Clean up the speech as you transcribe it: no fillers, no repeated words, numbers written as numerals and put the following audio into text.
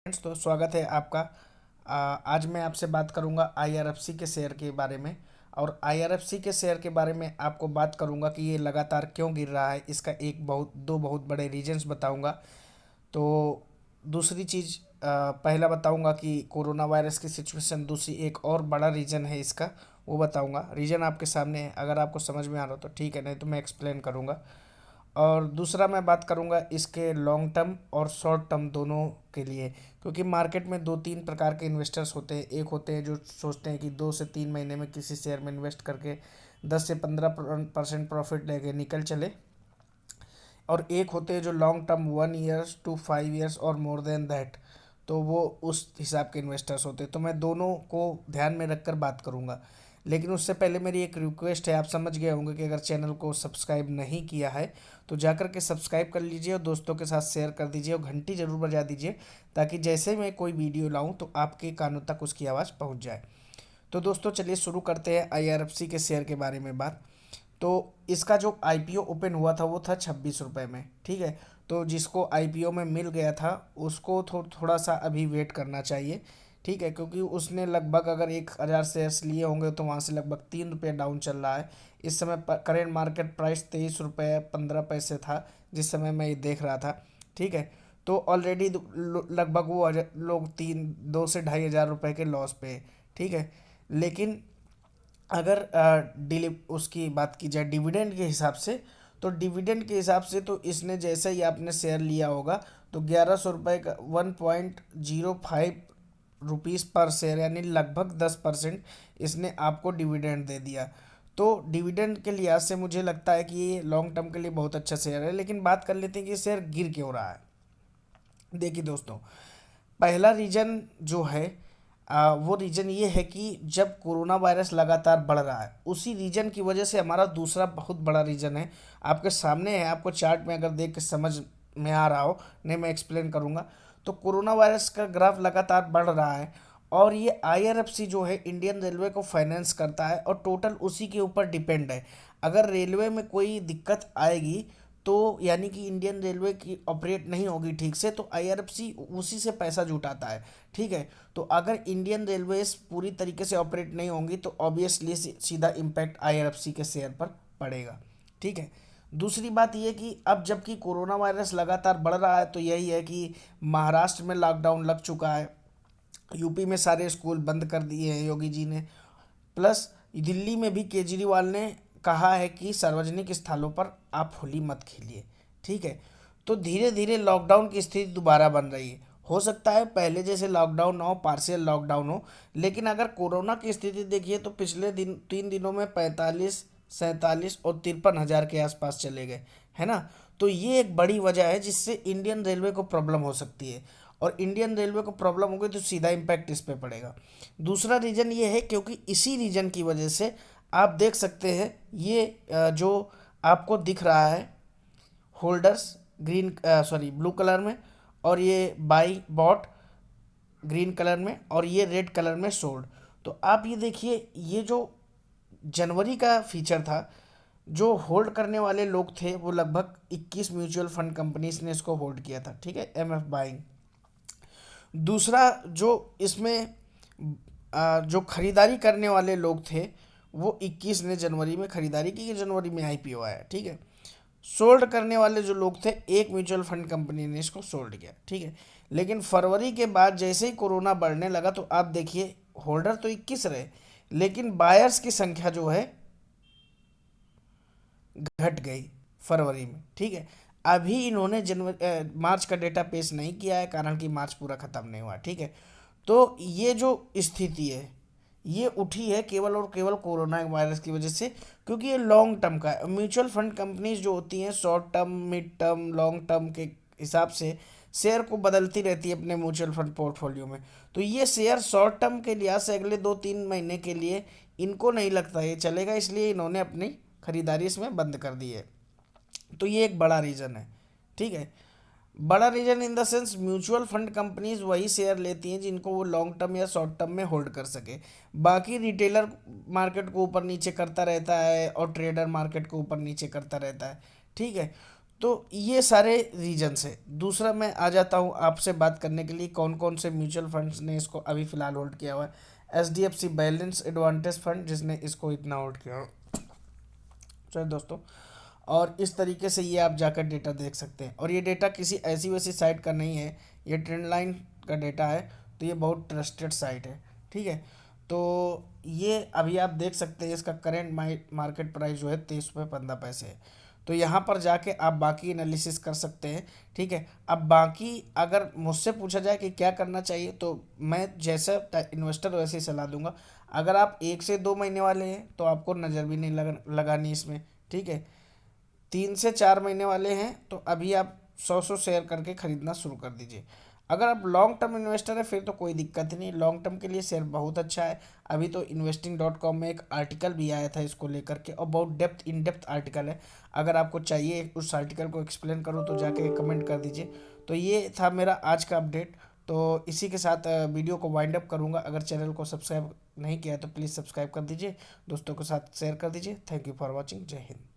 Friends, तो स्वागत है आपका। आज मैं आपसे बात करूंगा आईआरएफसी के शेयर के बारे में। और आईआरएफसी के शेयर के बारे में आपको बात करूंगा कि ये लगातार क्यों गिर रहा है। इसका दो बहुत बड़े रीजंस बताऊंगा। तो दूसरी चीज़, पहला बताऊंगा कि कोरोना वायरस की सिचुएशन, दूसरी एक और बड़ा रीज़न है इसका, वो बताऊंगा। रीज़न आपके सामने है, अगर आपको समझ में आ रहा हो तो ठीक है, नहीं तो मैं एक्सप्लेन करूंगा। और दूसरा मैं बात करूंगा इसके लॉन्ग टर्म और शॉर्ट टर्म दोनों के लिए, क्योंकि मार्केट में दो तीन प्रकार के इन्वेस्टर्स होते हैं। एक होते हैं जो सोचते हैं कि 2 से 3 महीने में किसी शेयर में इन्वेस्ट करके 10 से 15% प्रॉफिट लेके निकल चले। और एक होते हैं जो long term 1 years to 5 years और मोर देन दैट, तो वो उस हिसाब के इन्वेस्टर्स होते हैं। तो मैं दोनों को ध्यान में रखकर बात करूंगा। लेकिन उससे पहले मेरी एक रिक्वेस्ट है, आप समझ गए होंगे कि अगर चैनल को सब्सक्राइब नहीं किया है तो जाकर के सब्सक्राइब कर लीजिए और दोस्तों के साथ शेयर कर दीजिए और घंटी ज़रूर बजा दीजिए, ताकि जैसे मैं कोई वीडियो लाऊं तो आपके कानों तक उसकी आवाज़ पहुंच जाए। तो दोस्तों चलिए शुरू करते हैं आईआरएफसी के शेयर के बारे में बात। तो इसका जो आईपीओ ओपन हुआ था वो था 26 रुपये में, ठीक है। तो जिसको आईपीओ में मिल गया था उसको थोड़ा सा अभी वेट करना चाहिए, ठीक है, क्योंकि उसने लगभग अगर 1,000 शेयर्स लिए होंगे तो वहाँ से लगभग 3 रुपये डाउन चल रहा है। इस समय करेंट मार्केट प्राइस 23 रुपये 15 पैसे था जिस समय मैं ये देख रहा था, ठीक है। तो ऑलरेडी लगभग वो लोग 2 से 2,500 रुपये के लॉस पे है, ठीक है। लेकिन अगर डिली उसकी बात की जाए डिविडेंड के हिसाब से, तो डिविडेंड के हिसाब से तो इसने जैसे ही आपने शेयर लिया होगा तो 1,100 रुपये का 1.05 रुपीज़ पर शेयर, यानी लगभग 10% इसने आपको डिविडेंड दे दिया। तो डिविडेंड के लिहाज से मुझे लगता है कि ये लॉन्ग टर्म के लिए बहुत अच्छा शेयर है। लेकिन बात कर लेते हैं कि शेयर गिर क्यों रहा है। देखिए दोस्तों, पहला रीजन जो है, वो रीजन ये है कि जब कोरोना वायरस लगातार बढ़ रहा है, उसी रीजन की वजह से हमारा दूसरा बहुत बड़ा रीजन है, आपके सामने है। आपको चार्ट में अगर देख के समझ में आ रहा हो, नहीं मैं एक्सप्लेन करूंगा। तो कोरोना वायरस का ग्राफ लगातार बढ़ रहा है और ये आईआरएफसी जो है इंडियन रेलवे को फाइनेंस करता है और टोटल उसी के ऊपर डिपेंड है। अगर रेलवे में कोई दिक्कत आएगी तो यानी कि इंडियन रेलवे की ऑपरेट नहीं होगी ठीक से, तो आईआरएफसी उसी से पैसा जुटाता है, ठीक है। तो अगर इंडियन रेलवेज पूरी तरीके से ऑपरेट नहीं होंगी तो ऑब्वियसली सीधा इम्पैक्ट आईआरएफसी के शेयर पर पड़ेगा, ठीक है। दूसरी बात यह कि अब जबकि कोरोना वायरस लगातार बढ़ रहा है तो यही है कि महाराष्ट्र में लॉकडाउन लग चुका है, यूपी में सारे स्कूल बंद कर दिए हैं योगी जी ने, प्लस दिल्ली में भी केजरीवाल ने कहा है कि सार्वजनिक स्थलों पर आप होली मत खेलिए, ठीक है। तो धीरे धीरे लॉकडाउन की स्थिति दोबारा बन रही है। हो सकता है पहले जैसे लॉकडाउन ना हो, पार्शियल लॉकडाउन हो, लेकिन अगर कोरोना की स्थिति देखिए तो पिछले 3 दिनों में 45, 47 और 53 हज़ार के आसपास चले गए, है ना। तो ये एक बड़ी वजह है जिससे इंडियन रेलवे को प्रॉब्लम हो सकती है, और इंडियन रेलवे को प्रॉब्लम होगी तो सीधा इम्पैक्ट इस पे पड़ेगा। दूसरा रीज़न ये है क्योंकि इसी रीज़न की वजह से आप देख सकते हैं ये जो आपको दिख रहा है holders green, sorry blue colour में, और ये बाई बॉट ग्रीन कलर में, और ये रेड कलर में सोल्ड। तो आप ये देखिए, ये जो जनवरी का फीचर था, जो होल्ड करने वाले लोग थे वो लगभग 21 म्यूचुअल फंड कंपनीज ने इसको होल्ड किया था, ठीक है, एमएफ बाइंग। दूसरा जो इसमें जो खरीदारी करने वाले लोग थे वो 21 ने जनवरी में खरीदारी की, जनवरी में आईपीओ आया, ठीक है। सोल्ड करने वाले जो लोग थे, एक म्यूचुअल फंड कंपनी ने इसको सोल्ड किया, ठीक है। लेकिन फरवरी के बाद जैसे ही कोरोना बढ़ने लगा तो आप देखिए होल्डर तो 21 रहे, लेकिन बायर्स की संख्या जो है घट गई फरवरी में, ठीक है। अभी इन्होंने जनवरी मार्च का डेटा पेश नहीं किया है, कारण कि मार्च पूरा ख़त्म नहीं हुआ, ठीक है। तो ये जो स्थिति है ये उठी है केवल और केवल कोरोना वायरस की वजह से, क्योंकि ये लॉन्ग टर्म का है। म्यूचुअल फंड कंपनीज जो होती हैं short term, mid term, long term के हिसाब से शेयर को बदलती रहती है अपने म्यूचुअल फंड पोर्टफोलियो में। तो ये शेयर शॉर्ट टर्म के लिहाज से अगले 2-3 महीने के लिए इनको नहीं लगता ये चलेगा, इसलिए इन्होंने अपनी खरीदारी इसमें बंद कर दी है। तो ये एक बड़ा रीज़न है, ठीक है। बड़ा reason in the sense mutual fund companies वही शेयर लेती हैं जिनको वो लॉन्ग टर्म या शॉर्ट टर्म में होल्ड कर सके। बाकी रिटेलर मार्केट को ऊपर नीचे करता रहता है और ट्रेडर मार्केट को ऊपर नीचे करता रहता है, ठीक है। तो ये सारे रीजन्स है। दूसरा मैं आ जाता हूँ आपसे बात करने के लिए कौन कौन से म्यूचुअल फंड्स ने इसको अभी फ़िलहाल होल्ड किया हुआ है। HDFC बैलेंस एडवांटेज फंड जिसने इसको इतना होल्ड किया हो। चलो दोस्तों, और इस तरीके से ये आप जाकर डेटा देख सकते हैं, और ये डेटा किसी ऐसी वैसी साइट का नहीं है, ये ट्रेंड लाइन का डेटा है, तो ये बहुत ट्रस्टेड साइट है। ठीक है, तो ये अभी आप देख सकते हैं इसका करेंट मार्केट प्राइस जो है 23 रुपये 15 पैसे है। तो यहाँ पर जाके आप बाकी एनालिसिस कर सकते हैं। ठीक है, अब बाकी अगर मुझसे पूछा जाए कि क्या करना चाहिए, तो मैं जैसा इन्वेस्टर वैसे ही सलाह दूंगा। अगर आप 1 से 2 महीने वाले हैं तो आपको नज़र भी नहीं लगानी इसमें। ठीक है, 3 से 4 महीने वाले हैं तो अभी आप 100 शेयर करके खरीदना शुरू कर दीजिए। अगर आप लॉन्ग टर्म इन्वेस्टर है फिर तो कोई दिक्कत ही नहीं, लॉन्ग टर्म के लिए शेयर बहुत अच्छा है। अभी तो investing.com में एक आर्टिकल भी आया था इसको लेकर के, और बहुत इन डेप्थ आर्टिकल है। अगर आपको चाहिए उस आर्टिकल को एक्सप्लेन करूँ तो जाके कमेंट कर दीजिए। तो ये था मेरा आज का अपडेट। तो इसी के साथ वीडियो को वाइंड अप करूँगा। अगर चैनल को सब्सक्राइब नहीं किया है तो प्लीज़ सब्सक्राइब कर दीजिए, दोस्तों के साथ शेयर कर दीजिए। Thank you for watching. जय हिंद।